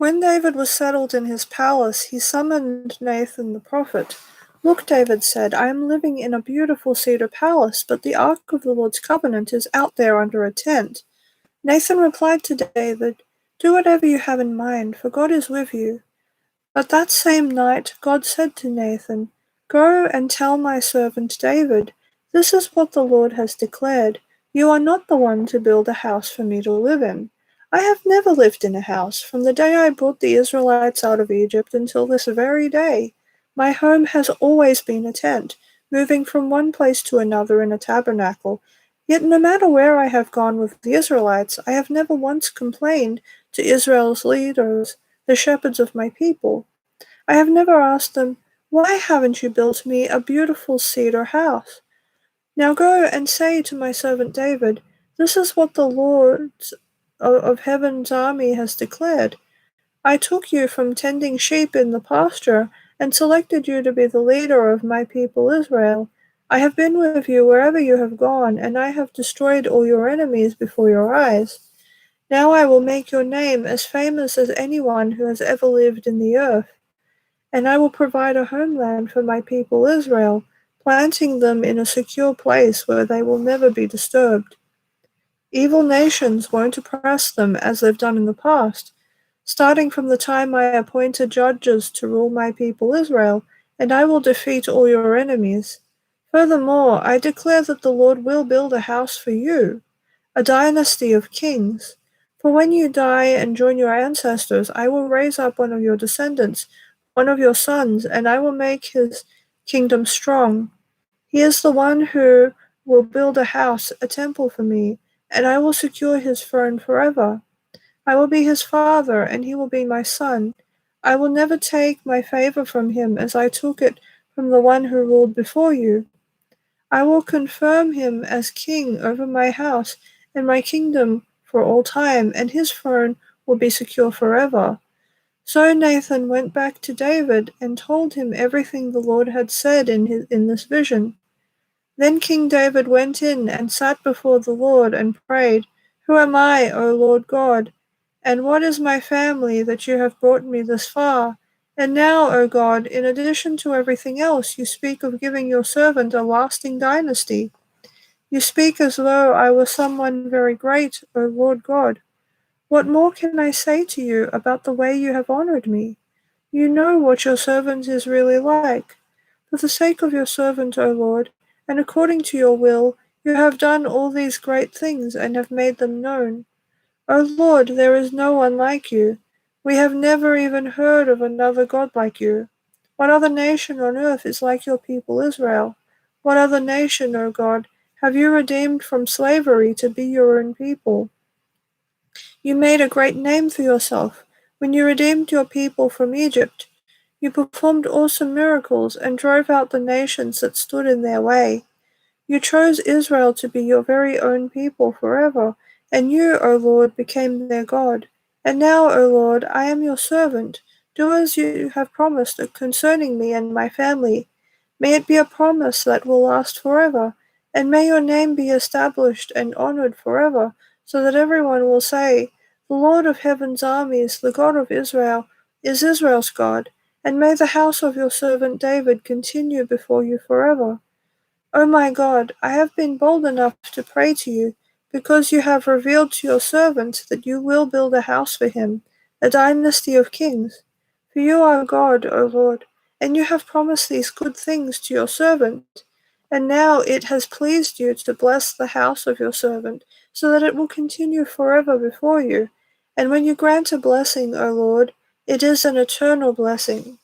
When David was settled in his palace, he summoned Nathan the prophet. "Look," David said, "I am living in a beautiful cedar palace, but the ark of the Lord's covenant is out there under a tent." Nathan replied to David, "Do whatever you have in mind, for God is with you." But that same night God said to Nathan, "Go and tell my servant David, this is what the Lord has declared. You are not the one to build a house for me to live in. I have never lived in a house from the day I brought the Israelites out of Egypt until this very day. My home has always been a tent, moving from one place to another in a tabernacle. Yet no matter where I have gone with the Israelites, I have never once complained to Israel's leaders, the shepherds of my people. I have never asked them, 'Why haven't you built me a beautiful cedar house?' Now go and say to my servant David, this is what the Lord of heaven's army has declared. I took you from tending sheep in the pasture and selected you to be the leader of my people Israel. I have been with you wherever you have gone, and I have destroyed all your enemies before your eyes. Now I will make your name as famous as anyone who has ever lived in the earth. And I will provide a homeland for my people Israel, planting them in a secure place where they will never be disturbed. Evil nations won't oppress them as they've done in the past, starting from the time I appointed judges to rule my people Israel, and I will defeat all your enemies. Furthermore, I declare that the Lord will build a house for you, a dynasty of kings. For when you die and join your ancestors, I will raise up one of your descendants, one of your sons, and I will make his kingdom strong. He is the one who will build a house, a temple for me, and I will secure his throne forever. I will be his father, and he will be my son. I will never take my favor from him as I took it from the one who ruled before you. I will confirm him as king over my house and my kingdom for all time, and his throne will be secure forever." So Nathan went back to David and told him everything the Lord had said in this vision. Then King David went in and sat before the Lord and prayed, "Who am I, O Lord God? And what is my family that you have brought me this far? And now, O God, in addition to everything else, you speak of giving your servant a lasting dynasty. You speak as though I were someone very great, O Lord God. What more can I say to you about the way you have honored me? You know what your servant is really like. For the sake of your servant, O Lord, and according to your will, you have done all these great things and have made them known. O Lord, there is no one like you. We have never even heard of another God like you. What other nation on earth is like your people Israel? What other nation, O God, have you redeemed from slavery to be your own people? You made a great name for yourself when you redeemed your people from Egypt. You performed awesome miracles and drove out the nations that stood in their way. You chose Israel to be your very own people forever, and you, O Lord, became their God. And now, O Lord, I am your servant. Do as you have promised concerning me and my family. May it be a promise that will last forever, and may your name be established and honored forever, so that everyone will say, 'The Lord of heaven's armies, the God of Israel, is Israel's God,' and may the house of your servant David continue before you forever. O my God, I have been bold enough to pray to you, because you have revealed to your servant that you will build a house for him, a dynasty of kings. For you are God, O Lord, and you have promised these good things to your servant. And now it has pleased you to bless the house of your servant, so that it will continue forever before you. And when you grant a blessing, O Lord, it is an eternal blessing.